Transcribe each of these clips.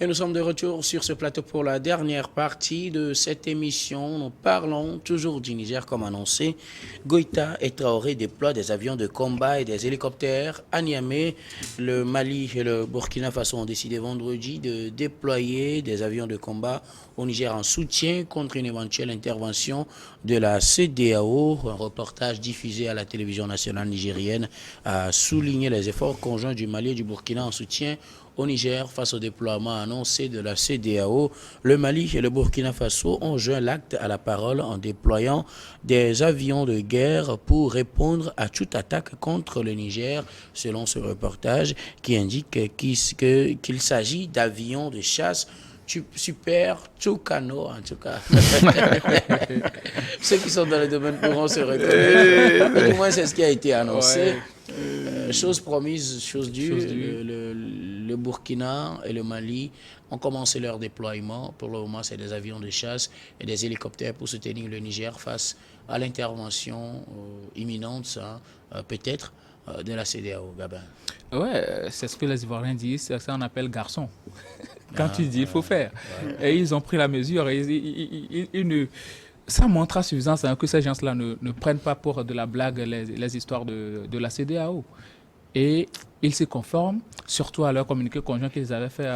Et nous sommes de retour sur ce plateau pour la dernière partie de cette émission. Nous parlons toujours du Niger comme annoncé. Goïta et Traoré déploient des avions de combat et des hélicoptères à Niamey. Le Mali et le Burkina Faso ont décidé vendredi de déployer des avions de combat au Niger en soutien contre une éventuelle intervention de la CEDEAO. Un reportage diffusé à la télévision nationale nigérienne a souligné les efforts conjoints du Mali et du Burkina en soutien au Niger face au déploiement annoncé de la CEDEAO. Le Mali et le Burkina Faso ont joint l'acte à la parole en déployant des avions de guerre pour répondre à toute attaque contre le Niger, selon ce reportage qui indique qu'il s'agit d'avions de chasse Super Tucano, en tout cas. Ceux qui sont dans le domaine pourront se reconnaître. Mais du moins, c'est ce qui a été annoncé. Chose promise, chose due. Le Burkina et le Mali ont commencé leur déploiement. Pour le moment, c'est des avions de chasse et des hélicoptères pour soutenir le Niger face à l'intervention imminente, peut-être, de la CEDEAO, Gabin. Ouais, c'est ce que les Ivoiriens disent, c'est ça qu'on appelle garçon. Quand tu dis, il faut faire. Et ils ont pris la mesure. Ça montre à suffisance que ces gens-là ne prennent pas pour de la blague les histoires de la CEDEAO. Et ils se conforment, surtout à leur communiqué conjoint qu'ils avaient fait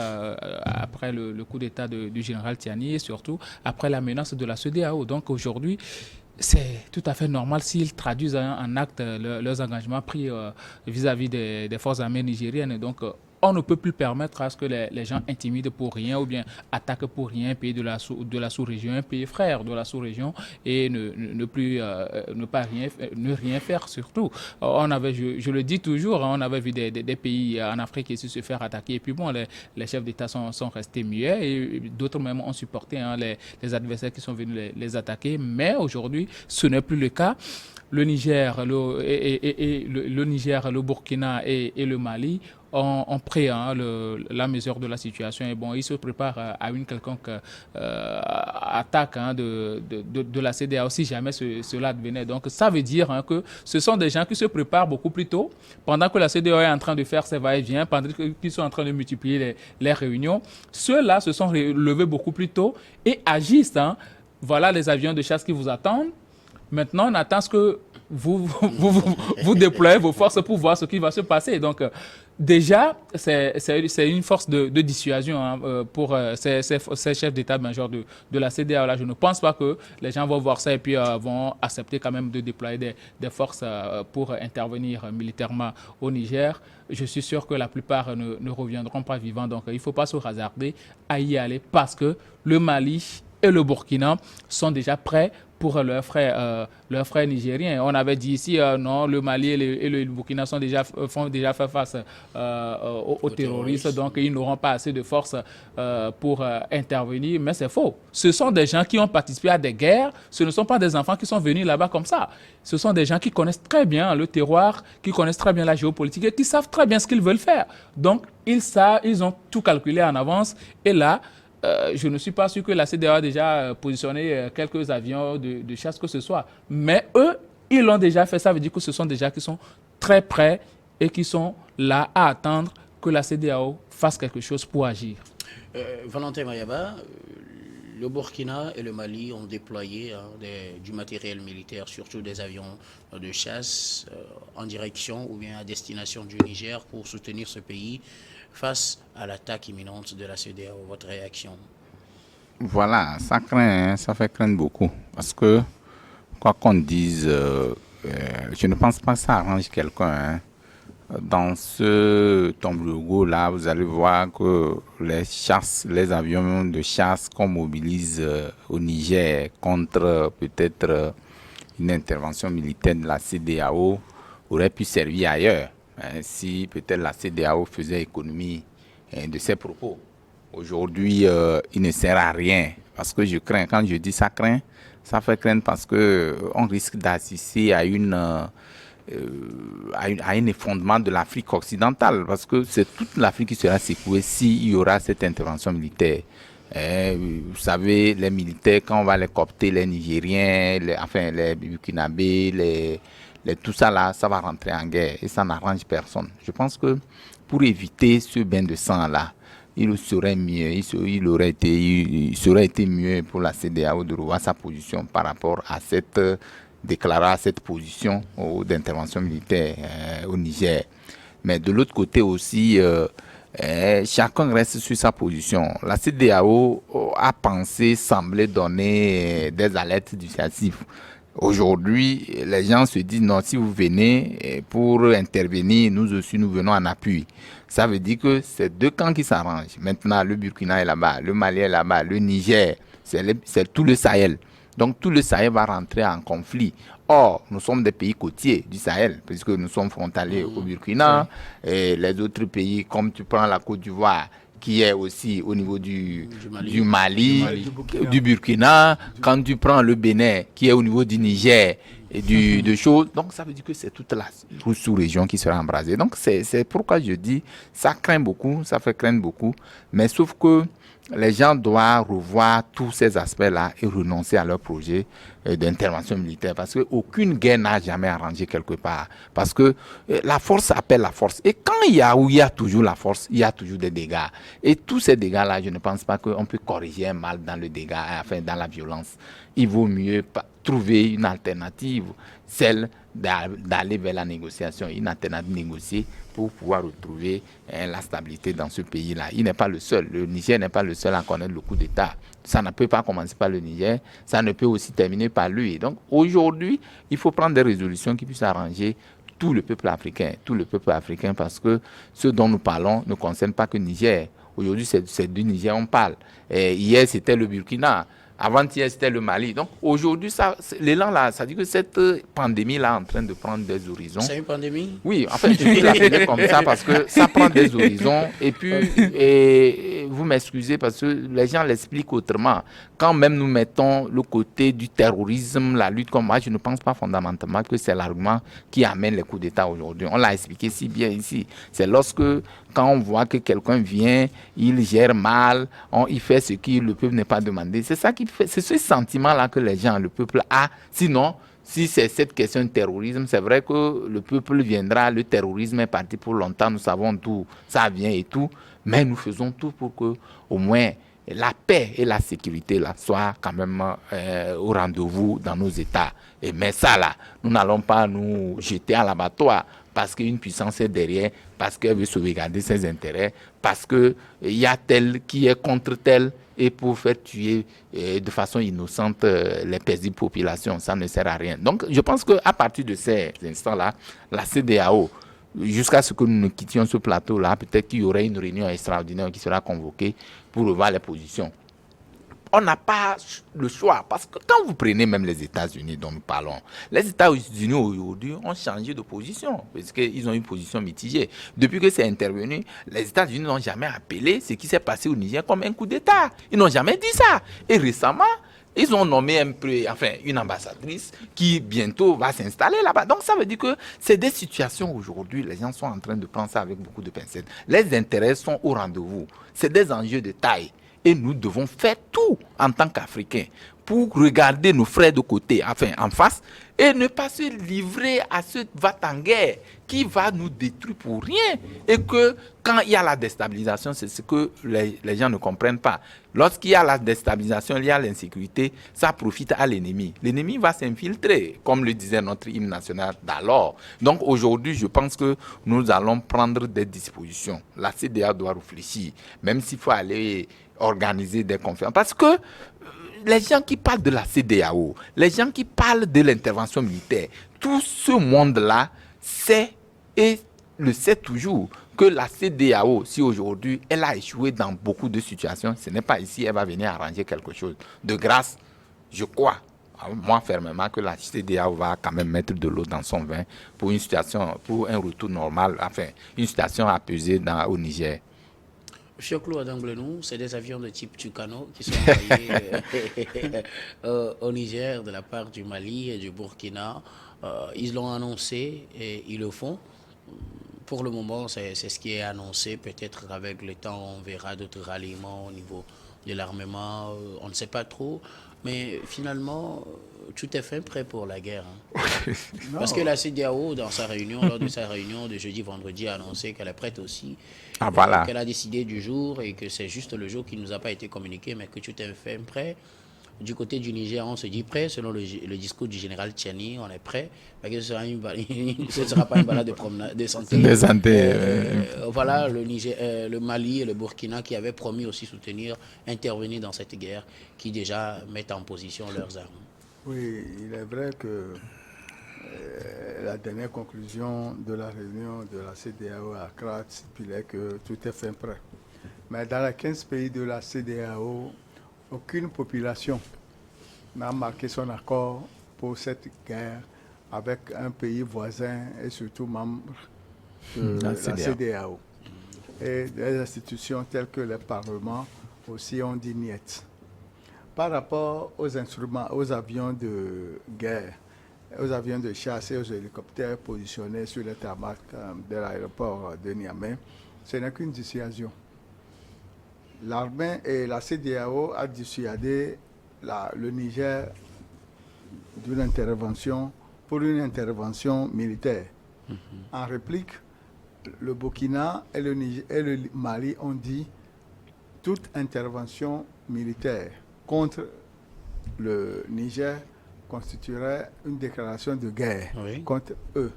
après le coup d'État du général Tiani et surtout après la menace de la CEDEAO. Donc aujourd'hui, c'est tout à fait normal s'ils traduisent en acte leurs engagements pris vis-à-vis des forces armées nigériennes. Et donc, on ne peut plus permettre à ce que les gens intimident pour rien ou bien attaquent pour rien un pays de la sous-région, un pays frère de la sous-région et ne rien faire surtout. On avait, je le dis toujours, on avait vu des pays en Afrique ici se faire attaquer et puis bon, les chefs d'État sont restés muets et d'autres même ont supporté les adversaires qui sont venus les attaquer. Mais aujourd'hui, ce n'est plus le cas. Le Niger, le Niger, le Burkina et le Mali ont pris la mesure de la situation et bon, ils se préparent à une quelconque attaque de la CEDEAO si jamais cela advenait. Donc ça veut dire que ce sont des gens qui se préparent beaucoup plus tôt, pendant que la CEDEAO est en train de faire ses va-et-vient, pendant qu'ils sont en train de multiplier les réunions. Ceux-là se sont levés beaucoup plus tôt et agissent. Voilà les avions de chasse qui vous attendent. Maintenant, on attend ce que vous déployez vos forces pour voir ce qui va se passer. Donc, déjà, c'est une force de dissuasion pour ces chefs d'état-major de la CEDEAO. Là, je ne pense pas que les gens vont voir ça et puis vont accepter quand même de déployer des forces pour intervenir militairement au Niger. Je suis sûr que la plupart ne reviendront pas vivants. Donc, il ne faut pas se hasarder à y aller parce que le Mali et le Burkina sont déjà prêts pour leurs frères nigériens. On avait dit ici, non, le Mali et le Burkina font déjà fait face aux terroristes, donc ils n'auront pas assez de force pour intervenir, mais c'est faux. Ce sont des gens qui ont participé à des guerres, ce ne sont pas des enfants qui sont venus là-bas comme ça. Ce sont des gens qui connaissent très bien le terroir, qui connaissent très bien la géopolitique et qui savent très bien ce qu'ils veulent faire. Donc, ils ont tout calculé en avance et là, je ne suis pas sûr que la CEDEAO a déjà positionné quelques avions de chasse que ce soit. Mais eux, ils l'ont déjà fait. Ça veut dire que ce sont des gens qui sont très prêts et qui sont là à attendre que la CEDEAO fasse quelque chose pour agir. Valentin Mayaba, le Burkina et le Mali ont déployé du matériel militaire, surtout des avions de chasse en direction ou bien à destination du Niger pour soutenir ce pays face à l'attaque imminente de la CEDEAO. Votre réaction? Voilà, ça craint, ça fait craindre beaucoup. Parce que, quoi qu'on dise, je ne pense pas que ça arrange quelqu'un. Dans ce tombeau-là, vous allez voir que les avions de chasse qu'on mobilise au Niger contre peut-être une intervention militaire de la CEDEAO auraient pu servir ailleurs. Si peut-être la CEDEAO faisait économie de ses propos. Aujourd'hui, il ne sert à rien. Parce que je crains, quand je dis ça craint, ça fait craindre parce qu'on risque d'assister à un effondrement de l'Afrique occidentale. Parce que c'est toute l'Afrique qui sera secouée s'il y aura cette intervention militaire. Vous savez, les militaires, quand on va les coopter, les Nigériens, les Burkinabés, tout ça là, ça va rentrer en guerre et ça n'arrange personne. Je pense que pour éviter ce bain de sang là, il serait mieux, il serait été mieux pour la CEDEAO de revoir sa position par rapport à cette déclarer cette position d'intervention militaire au Niger. Mais de l'autre côté aussi, chacun reste sur sa position. La CEDEAO a pensé, semblait donner des alertes dissuasives. Aujourd'hui, les gens se disent non, si vous venez pour intervenir, nous aussi nous venons en appui. Ça veut dire que c'est deux camps qui s'arrangent. Maintenant, le Burkina est là-bas, le Mali est là-bas, le Niger, c'est tout le Sahel. Donc tout le Sahel va rentrer en conflit. Or, nous sommes des pays côtiers du Sahel, puisque nous sommes frontaliers au Burkina, et les autres pays, comme tu prends la Côte d'Ivoire, qui est aussi au niveau du Mali, du Burkina, quand tu prends le Bénin, qui est au niveau du Niger, et de choses. Donc, ça veut dire que c'est toute la sous-région qui sera embrasée. Donc, c'est pourquoi je dis, ça craint beaucoup, ça fait craindre beaucoup, mais sauf que les gens doivent revoir tous ces aspects-là et renoncer à leur projet d'intervention militaire parce qu'aucune guerre n'a jamais arrangé quelque part. Parce que la force appelle la force. Et quand il y a toujours la force, il y a toujours des dégâts. Et tous ces dégâts-là, je ne pense pas qu'on peut corriger un mal dans le dégât, enfin dans la violence. Il vaut mieux trouver une alternative, celle d'aller vers la négociation, une alternative négociée pour pouvoir retrouver la stabilité dans ce pays-là. Il n'est pas le seul. Le Niger n'est pas le seul à connaître le coup d'État. Ça ne peut pas commencer par le Niger, ça ne peut aussi terminer par lui. Donc aujourd'hui, il faut prendre des résolutions qui puissent arranger tout le peuple africain, parce que ce dont nous parlons ne concerne pas que le Niger. Aujourd'hui, c'est du Niger on parle. Et hier, c'était le Burkina. Avant-hier, c'était le Mali. Donc aujourd'hui, l'élan là, ça dit que cette pandémie-là est en train de prendre des horizons. C'est une pandémie? Oui, en fait, je peux l'appeler comme ça parce que ça prend des horizons. Et puis, et vous m'excusez parce que les gens l'expliquent autrement. Quand même nous mettons le côté du terrorisme, la lutte comme moi, je ne pense pas fondamentalement que c'est l'argument qui amène les coups d'État aujourd'hui. On l'a expliqué si bien ici. C'est lorsque, quand on voit que quelqu'un vient, il gère mal, il fait ce que le peuple n'est pas demandé. C'est ça qui fait, c'est ce sentiment-là que les gens, le peuple a. Sinon, si c'est cette question de terrorisme, c'est vrai que le peuple viendra, le terrorisme est parti pour longtemps, nous savons d'où ça vient et tout, mais nous faisons tout pour que, au moins, la paix et la sécurité là soient quand même au rendez-vous dans nos États. Mais ça là, nous n'allons pas nous jeter à l'abattoir parce qu'une puissance est derrière, parce qu'elle veut sauvegarder ses intérêts, parce qu'il y a tel qui est contre tel, et pour faire tuer de façon innocente les paisibles populations, ça ne sert à rien. Donc je pense qu'à partir de ces instants-là, la CEDEAO, jusqu'à ce que nous ne quittions ce plateau-là, peut-être qu'il y aurait une réunion extraordinaire qui sera convoquée pour revoir les positions. On n'a pas le choix, parce que quand vous prenez même les États-Unis dont nous parlons, les États-Unis aujourd'hui ont changé de position, parce qu'ils ont une position mitigée. Depuis que c'est intervenu, les États-Unis n'ont jamais appelé ce qui s'est passé au Niger comme un coup d'État. Ils n'ont jamais dit ça. Et récemment, ils ont nommé une ambassadrice qui bientôt va s'installer là-bas. Donc ça veut dire que c'est des situations aujourd'hui, les gens sont en train de prendre ça avec beaucoup de pincettes. Les intérêts sont au rendez-vous. C'est des enjeux de taille. Et nous devons faire tout en tant qu'Africains pour regarder nos frères de côté, en face, et ne pas se livrer à ce va-t-en-guerre qui va nous détruire pour rien. Et que quand il y a la déstabilisation, c'est ce que les gens ne comprennent pas. Lorsqu'il y a la déstabilisation, il y a l'insécurité, ça profite à l'ennemi. L'ennemi va s'infiltrer, comme le disait notre hymne national d'alors. Donc aujourd'hui, je pense que nous allons prendre des dispositions. La CEDEAO doit réfléchir, même s'il faut aller organiser des conférences. Parce que les gens qui parlent de la CEDEAO, les gens qui parlent de l'intervention militaire, tout ce monde-là sait et le sait toujours que la CEDEAO, si aujourd'hui elle a échoué dans beaucoup de situations, ce n'est pas ici elle va venir arranger quelque chose. De grâce, je crois, moi fermement, que la CEDEAO va quand même mettre de l'eau dans son vin pour une situation, pour un retour normal, une situation apaisée au Niger. Monsieur Claude Amblenou, c'est des avions de type Tucano qui sont envoyés au Niger de la part du Mali et du Burkina. Ils l'ont annoncé et ils le font. Pour le moment, c'est ce qui est annoncé. Peut-être qu'avec le temps, on verra d'autres ralliements au niveau de l'armement. On ne sait pas trop. Mais finalement, tout est fait prêt pour la guerre. Parce que la CEDEAO, dans sa réunion, lors de sa réunion de jeudi-vendredi, a annoncé qu'elle est prête aussi. Ah, voilà. Qu'elle a décidé du jour et que c'est juste le jour qui ne nous a pas été communiqué, mais que tout est fait prêt. Du côté du Niger, on se dit prêt, selon le discours du général Tchiani, on est prêt, mais que ce ne sera pas une balade de promenade, de santé. Voilà, le Mali et le Burkina qui avaient promis aussi soutenir, intervenir dans cette guerre, qui déjà mettent en position leurs armes. Oui, il est vrai que la dernière conclusion de la réunion de la CEDEAO à Accra stipulait que tout est fait prêt. Mais dans les 15 pays de la CEDEAO, aucune population n'a marqué son accord pour cette guerre avec un pays voisin et surtout membre de la CEDEAO. Et des institutions telles que le Parlement aussi ont dit niet. Par rapport aux instruments, aux avions de guerre, aux avions de chasse et aux hélicoptères positionnés sur le tarmac de l'aéroport de Niamey, ce n'est qu'une dissuasion. L'armée et la CEDEAO a dissuadé le Niger d'une intervention pour une intervention militaire. En réplique, le Burkina et le Mali ont dit toute intervention militaire contre le Niger constituerait une déclaration de guerre contre eux.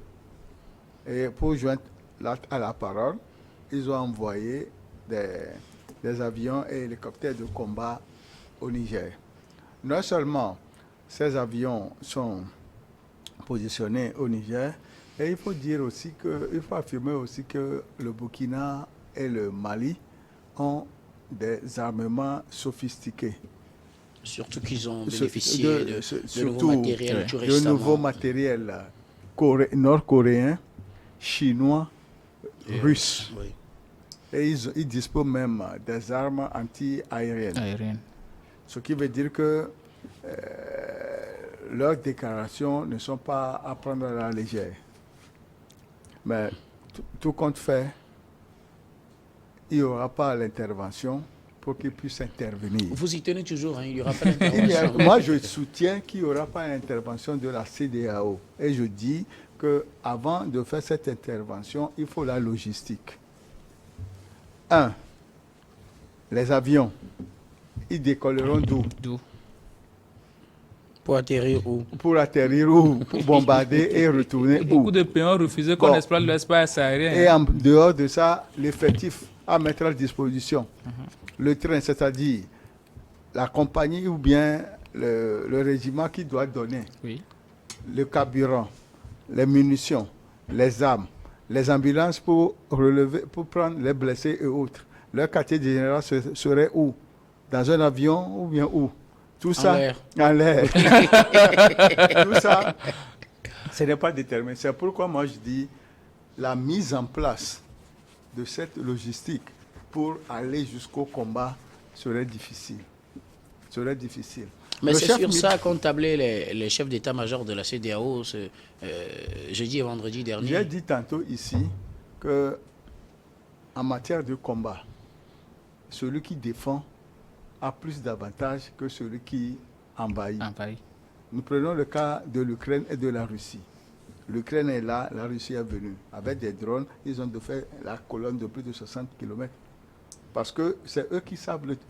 Et pour joindre à la parole, ils ont envoyé des avions et hélicoptères de combat au Niger. Non seulement ces avions sont positionnés au Niger, et il faut affirmer aussi que le Burkina et le Mali ont des armements sophistiqués. Surtout qu'ils ont bénéficié de nouveaux matériels tout récemment. De nouveaux matériels nord-coréens, chinois, russes. Oui. Et ils disposent même des armes anti-aériennes. Ce qui veut dire que leurs déclarations ne sont pas à prendre à la légère. Mais tout compte fait, il n'y aura pas l'intervention pour qu'ils puissent intervenir. Vous y tenez toujours, il n'y aura pas d'intervention. Moi, je soutiens qu'il n'y aura pas d'intervention de la CEDEAO. Et je dis qu'avant de faire cette intervention, il faut la logistique. 1. Les avions, ils décolleront d'où? Pour atterrir où? Pour atterrir où? Pour bombarder et retourner où? Beaucoup de pays ont refusé qu'on exploite l'espace aérien. Et en dehors de ça, l'effectif à mettre à disposition. Le train, c'est-à-dire la compagnie ou bien le régiment qui doit donner le carburant, les munitions, les armes, les ambulances pour prendre les blessés et autres. Leur quartier général serait où? Dans un avion ou bien où? Tout ça en l'air. Tout ça, ce n'est pas déterminé. C'est pourquoi moi je dis la mise en place de cette logistique pour aller jusqu'au combat serait difficile. Mais c'est sur ça qu'ont tablé les chefs d'état-major de la CEDEAO jeudi et vendredi dernier. J'ai dit tantôt ici que en matière de combat, celui qui défend a plus d'avantages que celui qui envahit. Nous prenons le cas de l'Ukraine et de la Russie. L'Ukraine est là, la Russie est venue. Avec des drones, ils ont fait la colonne de plus de 60 km. Parce que c'est eux qui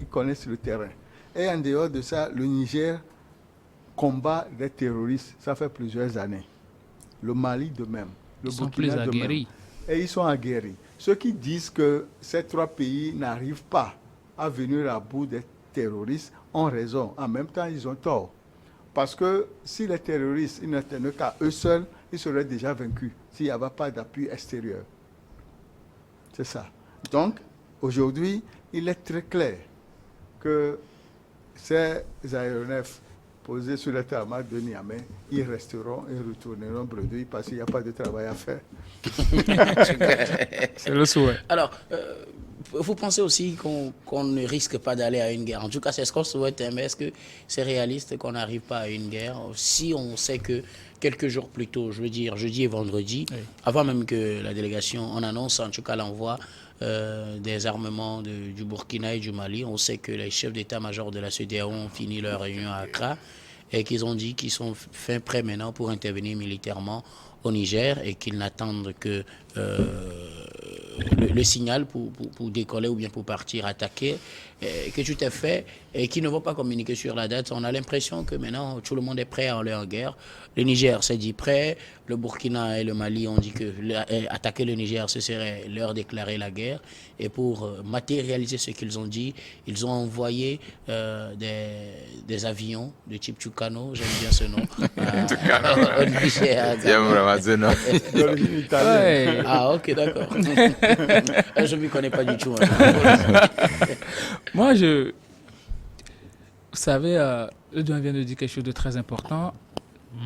connaissent le terrain. Et en dehors de ça, le Niger combat des terroristes. Ça fait plusieurs années. Le Mali de même. Le Burkina de même. Et ils sont aguerris. Ceux qui disent que ces trois pays n'arrivent pas à venir à bout des terroristes ont raison. En même temps, ils ont tort. Parce que si les terroristes ils n'étaient qu'à eux seuls, ils seraient déjà vaincus s'il n'y avait pas d'appui extérieur. C'est ça. Donc, aujourd'hui, il est très clair que ces aéronefs posés sur le tarmac de Niamey, ils resteront et retourneront bredouilles parce qu'il n'y a pas de travail à faire. C'est le souhait. Alors, vous pensez aussi qu'on ne risque pas d'aller à une guerre? En tout cas, c'est ce qu'on souhaite, mais est-ce que c'est réaliste qu'on n'arrive pas à une guerre si on sait que quelques jours plus tôt, je veux dire jeudi et vendredi, avant même que la délégation, on annonce en tout cas l'envoi des armements du Burkina et du Mali. On sait que les chefs d'état-major de la CEDEAO ont fini leur réunion à Accra et qu'ils ont dit qu'ils sont fin prêts maintenant pour intervenir militairement au Niger et qu'ils n'attendent que le signal pour décoller ou bien pour partir attaquer, que tout est fait et qui ne vont pas communiquer sur la date. On a l'impression que maintenant tout le monde est prêt à aller en guerre. Le Niger s'est dit prêt, le Burkina et le Mali ont dit que attaquer le Niger, ce serait leur déclarer la guerre. Et pour matérialiser ce qu'ils ont dit, ils ont envoyé des avions de type Tucano, j'aime bien ce nom, au Niger. J'aime vraiment ce nom. Ouais. Ah, ok, d'accord. Je ne m'y connais pas du tout. Moi, vous savez, le doyen vient de dire quelque chose de très important.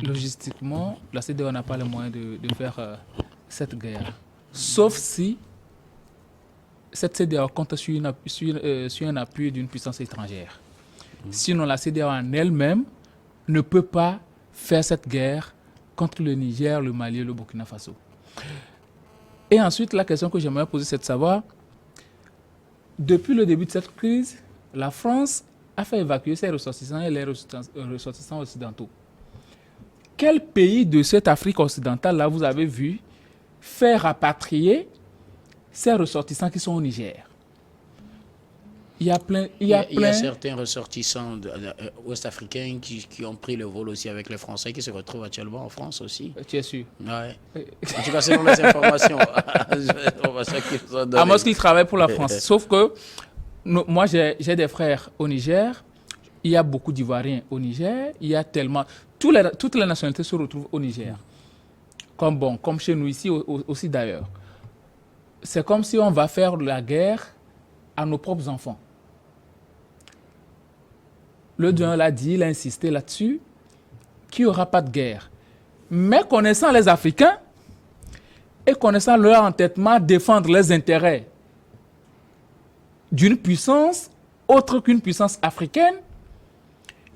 Logistiquement, la CEDEAO n'a pas les moyens de faire cette guerre. Sauf si cette CEDEAO compte sur un appui d'une puissance étrangère. Sinon, la CEDEAO en elle-même ne peut pas faire cette guerre contre le Niger, le Mali et le Burkina Faso. Et ensuite, la question que j'aimerais poser, c'est de savoir, depuis le début de cette crise, la France a fait évacuer ses ressortissants et les ressortissants occidentaux. Quel pays de cette Afrique occidentale-là vous avez vu faire rapatrier ces ressortissants qui sont au Niger? Il y a certains ressortissants ouest-africains qui ont pris le vol aussi avec les Français, qui se retrouvent actuellement en France aussi. Tu es sûr? Ouais. En tout cas, selon les informations. À moins qu'ils travaillent pour la France. Sauf que moi, j'ai des frères au Niger. Il y a beaucoup d'Ivoiriens au Niger. Il y a tellement... Toutes les nationalités se retrouvent au Niger. Comme chez nous ici aussi d'ailleurs. C'est comme si on va faire la guerre à nos propres enfants. Le Dieu l'a dit, il a insisté là-dessus, qu'il n'y aura pas de guerre. Mais connaissant les Africains et connaissant leur entêtement défendre les intérêts d'une puissance autre qu'une puissance africaine,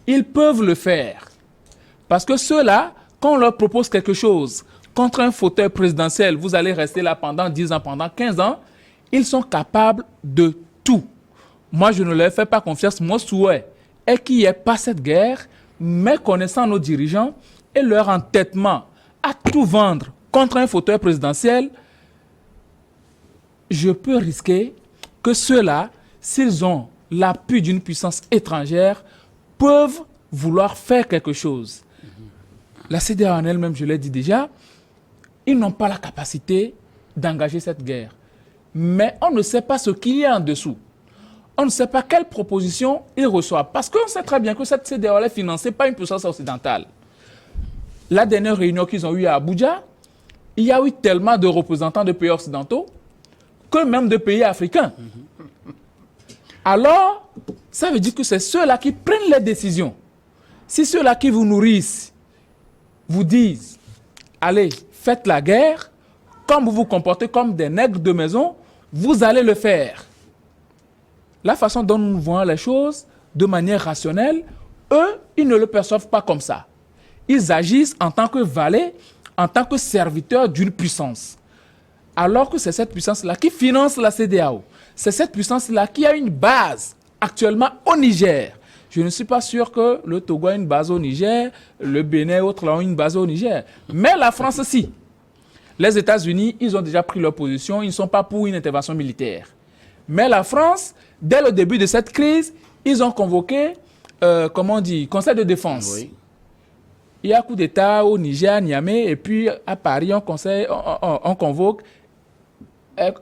ils peuvent le faire. Parce que ceux-là, quand on leur propose quelque chose contre un fauteuil présidentiel, vous allez rester là pendant 10 ans, pendant 15 ans, ils sont capables de tout. Moi, je ne leur fais pas confiance. Mon souhait est qu'il n'y ait pas cette guerre, mais connaissant nos dirigeants et leur entêtement à tout vendre contre un fauteuil présidentiel, je peux risquer que ceux-là, s'ils ont l'appui d'une puissance étrangère, peuvent vouloir faire quelque chose. La CEDEAO en elle-même, je l'ai dit déjà, ils n'ont pas la capacité d'engager cette guerre. Mais on ne sait pas ce qu'il y a en dessous. On ne sait pas quelles propositions ils reçoivent. Parce qu'on sait très bien que cette CEDEAO est financée par une puissance occidentale. La dernière réunion qu'ils ont eue à Abuja, il y a eu tellement de représentants de pays occidentaux que même de pays africains. Alors, ça veut dire que c'est ceux-là qui prennent les décisions. Si ceux-là qui vous nourrissent vous disent, allez, faites la guerre, comme vous vous comportez comme des nègres de maison, vous allez le faire. La façon dont nous voyons les choses, de manière rationnelle, eux, ils ne le perçoivent pas comme ça. Ils agissent en tant que valets, en tant que serviteurs d'une puissance. Alors que c'est cette puissance-là qui finance la CEDEAO. C'est cette puissance-là qui a une base actuellement au Niger. Je ne suis pas sûr que le Togo a une base au Niger, le Bénin et autres ont une base au Niger. Mais la France, si. Les États-Unis, ils ont déjà pris leur position, ils ne sont pas pour une intervention militaire. Mais la France, dès le début de cette crise, ils ont convoqué, Conseil de défense. Oui. Il y a un coup d'État au Niger, à Niamey, et puis à Paris, on convoque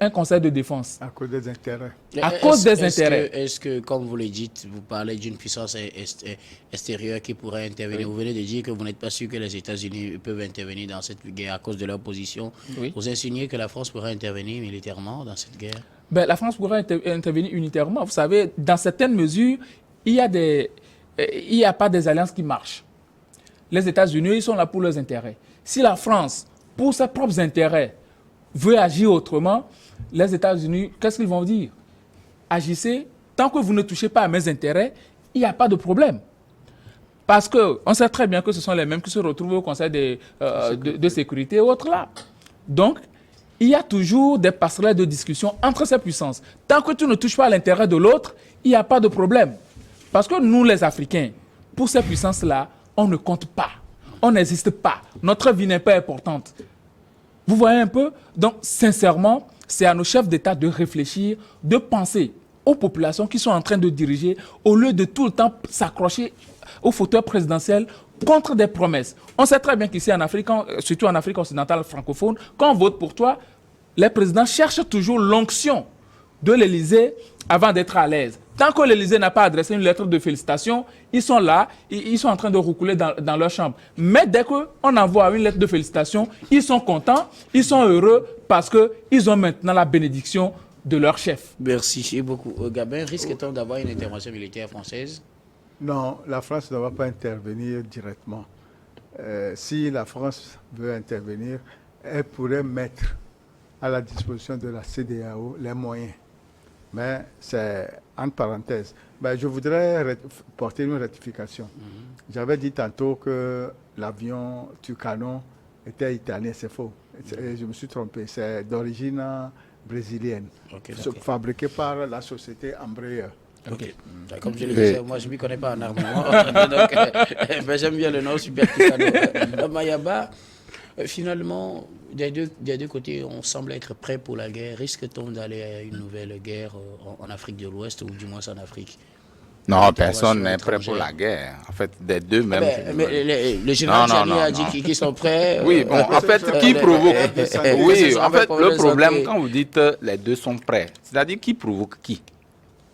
un conseil de défense. À cause des intérêts. Est-ce que, comme vous le dites, vous parlez d'une puissance extérieure qui pourrait intervenir? Oui. Vous venez de dire que vous n'êtes pas sûr que les États-Unis peuvent intervenir dans cette guerre à cause de leur position. Oui. Vous insinuez que la France pourrait intervenir militairement dans cette guerre? La France pourrait intervenir unitairement. Vous savez, dans certaines mesures, il n'y a pas des alliances qui marchent. Les États-Unis, ils sont là pour leurs intérêts. Si la France, pour ses propres intérêts, veut agir autrement, les États-Unis, qu'est-ce qu'ils vont dire? agissez, tant que vous ne touchez pas à mes intérêts, il n'y a pas de problème. Parce qu'on sait très bien que ce sont les mêmes qui se retrouvent au Conseil de sécurité et autres là. Donc, il y a toujours des passerelles de discussion entre ces puissances. Tant que tu ne touches pas à l'intérêt de l'autre, il n'y a pas de problème. Parce que nous, les Africains, pour ces puissances-là, on ne compte pas. On n'existe pas. Notre vie n'est pas importante. Vous voyez un peu? Donc, sincèrement, c'est à nos chefs d'État de réfléchir, de penser aux populations qui sont en train de diriger, au lieu de tout le temps s'accrocher au fauteuil présidentiel contre des promesses. On sait très bien qu'ici en Afrique, surtout en Afrique occidentale francophone, quand on vote pour toi, les présidents cherchent toujours l'onction de l'Élysée avant d'être à l'aise. Tant que l'Élysée n'a pas adressé une lettre de félicitations, ils sont là, ils sont en train de roucouler dans leur chambre. Mais dès qu'on envoie une lettre de félicitations, ils sont contents, ils sont heureux parce qu'ils ont maintenant la bénédiction de leur chef. Merci beaucoup. Gabin, risque-t-on d'avoir une intervention militaire française? Non, la France ne va pas intervenir directement. Si la France veut intervenir, elle pourrait mettre à la disposition de la CEDEAO les moyens. Mais c'est entre parenthèses. Ben, je voudrais porter une rectification. J'avais dit tantôt que l'avion Tucano était italien, c'est faux. Je me suis trompé, c'est d'origine brésilienne, fabriqué par la société Embraer. Ok. Comme je le disais, moi je ne m'y connais pas en armement. Donc, j'aime bien le nom Super Tucano. Mayaba, finalement, des deux côtés, on semble être prêt pour la guerre. Risque-t-on d'aller à une nouvelle guerre en Afrique de l'Ouest ou du moins en Afrique? Non, personne n'est prêt pour la guerre. En fait, des deux même. Mais le général Tchani a dit qu'ils sont prêts. Oui, bon, en fait, qui provoque? Oui, en fait, le problème, quand vous dites les deux sont prêts, c'est-à-dire qui provoque qui?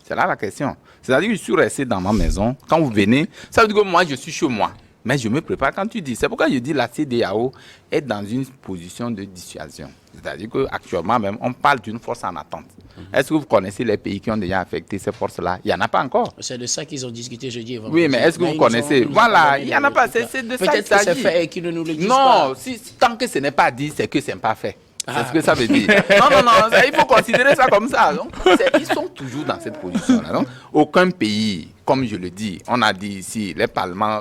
C'est là la question. C'est-à-dire que je suis resté dans ma maison. Quand vous venez, ça veut dire que moi, je suis chez moi. Mais je me prépare quand tu dis. C'est pourquoi je dis la CEDEAO est dans une position de dissuasion. C'est-à-dire qu'actuellement même, on parle d'une force en attente. Est-ce que vous connaissez les pays qui ont déjà affecté ces forces-là? Il n'y en a pas encore. C'est de ça qu'ils ont discuté jeudi. Oui, mais est-ce que vous connaissez? Voilà, il n'y en a pas. C'est de ça qu'il s'agit. Peut-être que c'est fait et qu'ils ne nous le disent pas. Non, tant que ce n'est pas dit, c'est que ce n'est pas fait. C'est ce que ça veut dire. Non, il faut considérer ça comme ça. Donc, ils sont toujours dans cette position-là. Donc, aucun pays, comme je le dis, on a dit ici, les parlements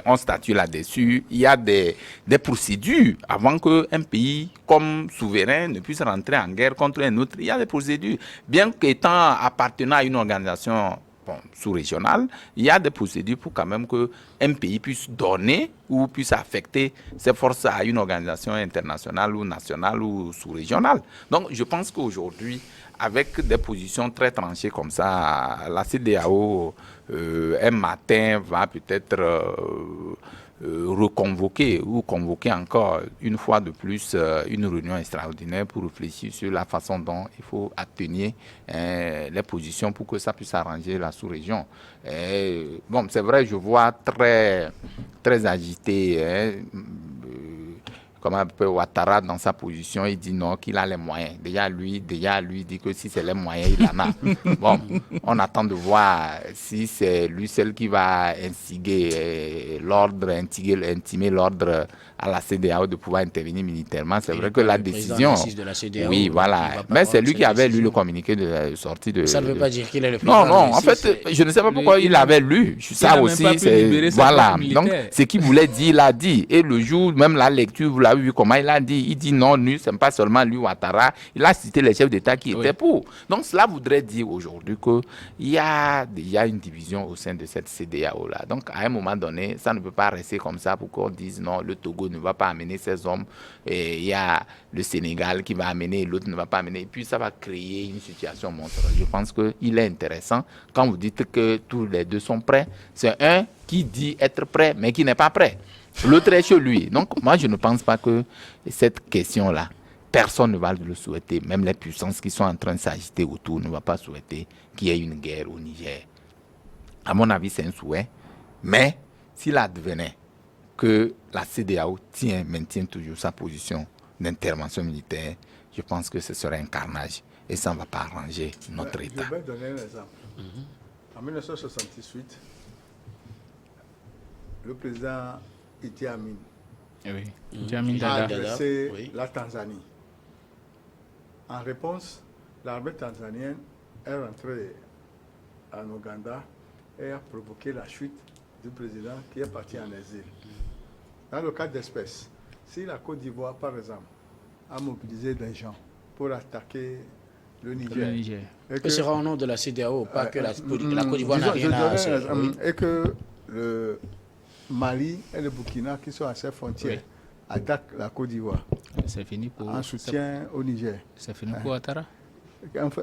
on statue là-dessus. Il y a des procédures avant qu'un pays comme souverain ne puisse rentrer en guerre contre un autre. Il y a des procédures. Bien qu'étant appartenant à une organisation sous-régionale, il y a des procédures pour quand même qu'un pays puisse donner ou puisse affecter ses forces à une organisation internationale ou nationale ou sous-régionale. Donc, je pense qu'aujourd'hui, avec des positions très tranchées comme ça, la CEDEAO, un matin, va peut-être reconvoquer ou convoquer encore une fois de plus une réunion extraordinaire pour réfléchir sur la façon dont il faut atténuer les positions pour que ça puisse arranger la sous-région. Bon, c'est vrai, je vois très, très agité. Comment Ouattara dans sa position, il dit non, qu'il a les moyens. Déjà lui dit que si c'est les moyens, il en a. Bon, on attend de voir si c'est lui seul qui va intimer l'ordre à la CEDEAO de pouvoir intervenir militairement. C'est vrai que la décision... Oui, voilà. Mais c'est lui qui avait lu le communiqué de sortie de... Ça ne veut pas dire qu'il est le président. Non, en fait, je ne sais pas pourquoi il avait lu. Ça aussi, c'est... Voilà. Donc, ce qu'il voulait dire, il a dit. Et le jour, même la lecture, vous l'avez vu comment il a dit. Il dit non, ce n'est pas seulement lui, Ouattara. Il a cité les chefs d'État qui étaient pour. Donc, cela voudrait dire aujourd'hui qu'il y a déjà une division au sein de cette CEDEAO-là. Donc, à un moment donné, ça ne peut pas rester comme ça pour qu'on dise non, le Togo ne va pas amener ses hommes. Et il y a le Sénégal qui va amener, l'autre ne va pas amener. Et puis, ça va créer une situation monstrueuse. Je pense qu'il est intéressant. Quand vous dites que tous les deux sont prêts, c'est un qui dit être prêt, mais qui n'est pas prêt. L'autre est chez lui. Donc, moi, je ne pense pas que cette question-là, personne ne va le souhaiter. Même les puissances qui sont en train de s'agiter autour ne vont pas souhaiter qu'il y ait une guerre au Niger. À mon avis, c'est un souhait. Mais s'il advenait que la CEDEAO maintient toujours sa position d'intervention militaire, je pense que ce serait un carnage. Et ça ne va pas arranger notre État. Je vais donner un exemple. En 1968, le président Idi Amin a adressé la Tanzanie. En réponse, l'armée tanzanienne est rentré en Ouganda et a provoqué la chute du président qui est parti en exil. Dans le cas d'espèce, si la Côte d'Ivoire, par exemple, a mobilisé des gens pour attaquer le Niger, ce sera au nom de la CEDEAO, pas que la Côte d'Ivoire n'a rien à... Et que le Mali et le Burkina, qui sont à ses frontières, attaquent la Côte d'Ivoire. C'est fini pour... En soutien au Niger. C'est fini pour Ouattara.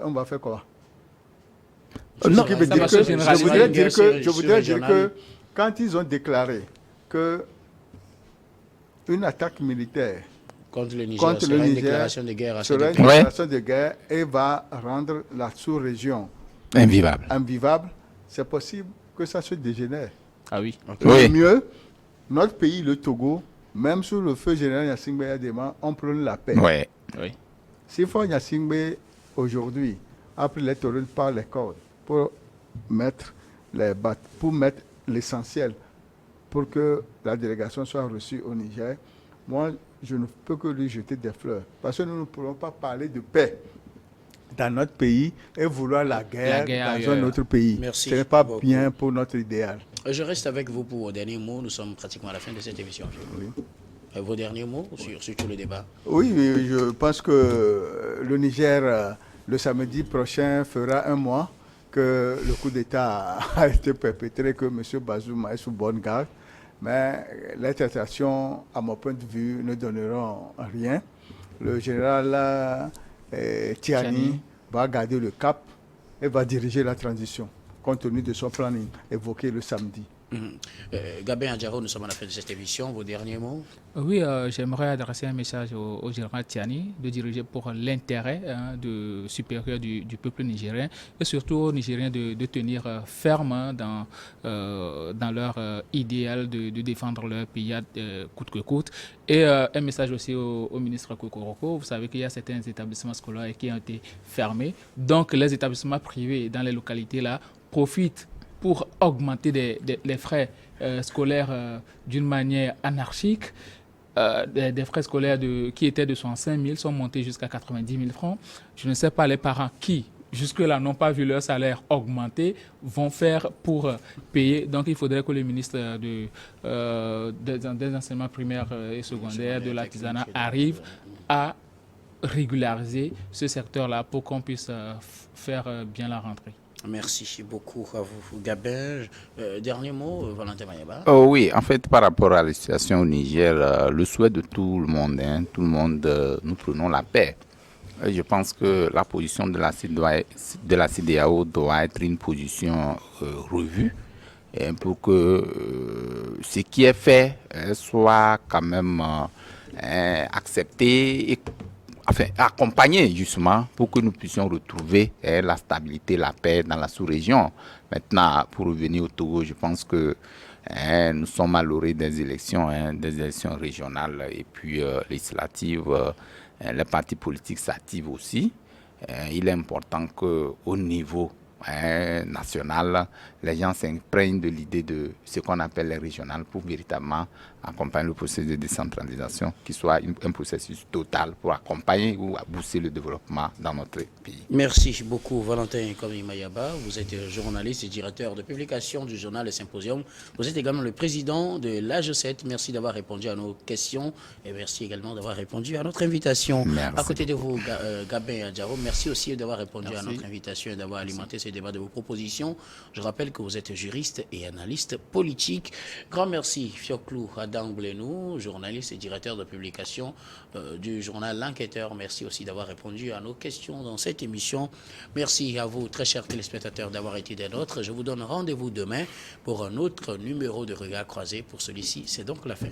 On va faire quoi? Non, je voudrais dire que quand ils ont déclaré que une attaque militaire contre le Niger sera une déclaration de guerre et va rendre la sous-région invivable, c'est possible que ça se dégénère. Ah oui. Le mieux, notre pays, le Togo, même sous le feu général Gnassingbé Adema, on prône la paix. Oui. S'il faut Gnassingbé aujourd'hui a pris les taureaux par les cordes pour mettre l'essentiel pour que la délégation soit reçue au Niger, moi, je ne peux que lui jeter des fleurs. Parce que nous ne pourrons pas parler de paix dans notre pays et vouloir la guerre dans un autre pays. Merci. Ce n'est pas bien pour notre idéal. Je reste avec vous pour vos derniers mots. Nous sommes pratiquement à la fin de cette émission. Oui. Vos derniers mots sur tout le débat? Oui, je pense que le Niger, le samedi prochain, fera un mois que le coup d'État a été perpétré, que M. Bazoum est sous bonne garde. Mais les tractations, à mon point de vue, ne donneront rien. Le général Tiani va garder le cap et va diriger la transition, compte tenu de son planning évoqué le samedi. Gabin Adjaro, nous sommes à la fin de cette émission. Vos derniers mots? Oui, j'aimerais adresser un message au général Tiani de diriger pour l'intérêt supérieur du peuple nigérien et surtout aux Nigériens de tenir ferme dans leur idéal de défendre leur pays coûte que coûte. Et un message aussi au ministre Kokoroko. Vous savez qu'il y a certains établissements scolaires qui ont été fermés. Donc les établissements privés dans les localités là profitent pour augmenter les frais scolaires d'une manière anarchique. Des frais scolaires qui étaient de 65 000 sont montés jusqu'à 90 000 francs. Je ne sais pas les parents qui, jusque-là, n'ont pas vu leur salaire augmenter, vont faire pour payer. Donc, il faudrait que le ministre des enseignements primaires et secondaires, de l'artisanat, arrive à régulariser ce secteur-là pour qu'on puisse faire bien la rentrée. Merci beaucoup à vous, Gabin. Dernier mot, Valentin Mayaba. Oui, en fait, par rapport à la situation au Niger, le souhait de tout le monde, nous prenons la paix. Je pense que la position de la CEDEAO doit être une position revue pour que ce qui est fait soit quand même accepté et accompagner justement pour que nous puissions retrouver la stabilité, la paix dans la sous-région. Maintenant, pour revenir au Togo, je pense que nous sommes à l'orée des élections régionales et puis législatives. Les partis politiques s'activent aussi. Il est important qu'au niveau national, les gens s'imprègnent de l'idée de ce qu'on appelle les régionales pour véritablement accompagner le processus de décentralisation, qui soit un processus total pour accompagner ou booster le développement dans notre pays. Merci beaucoup Valentin Komi Mayaba. Vous êtes journaliste et directeur de publication du journal Le Symposium. Vous êtes également le président de l'AG7. Merci d'avoir répondu à nos questions et merci également d'avoir répondu à notre invitation. Merci. À côté de vous, Gabin Adjaro, merci aussi d'avoir répondu à notre invitation et d'avoir alimenté ce débat de vos propositions. Je rappelle que vous êtes juriste et analyste politique. Grand merci Fioklou Adam Blenou, journaliste et directeur de publication du journal L'Enquêteur. Merci aussi d'avoir répondu à nos questions dans cette émission. Merci à vous, très chers téléspectateurs, d'avoir été des nôtres. Je vous donne rendez-vous demain pour un autre numéro de Regard Croisé. Pour celui-ci, c'est donc la fin.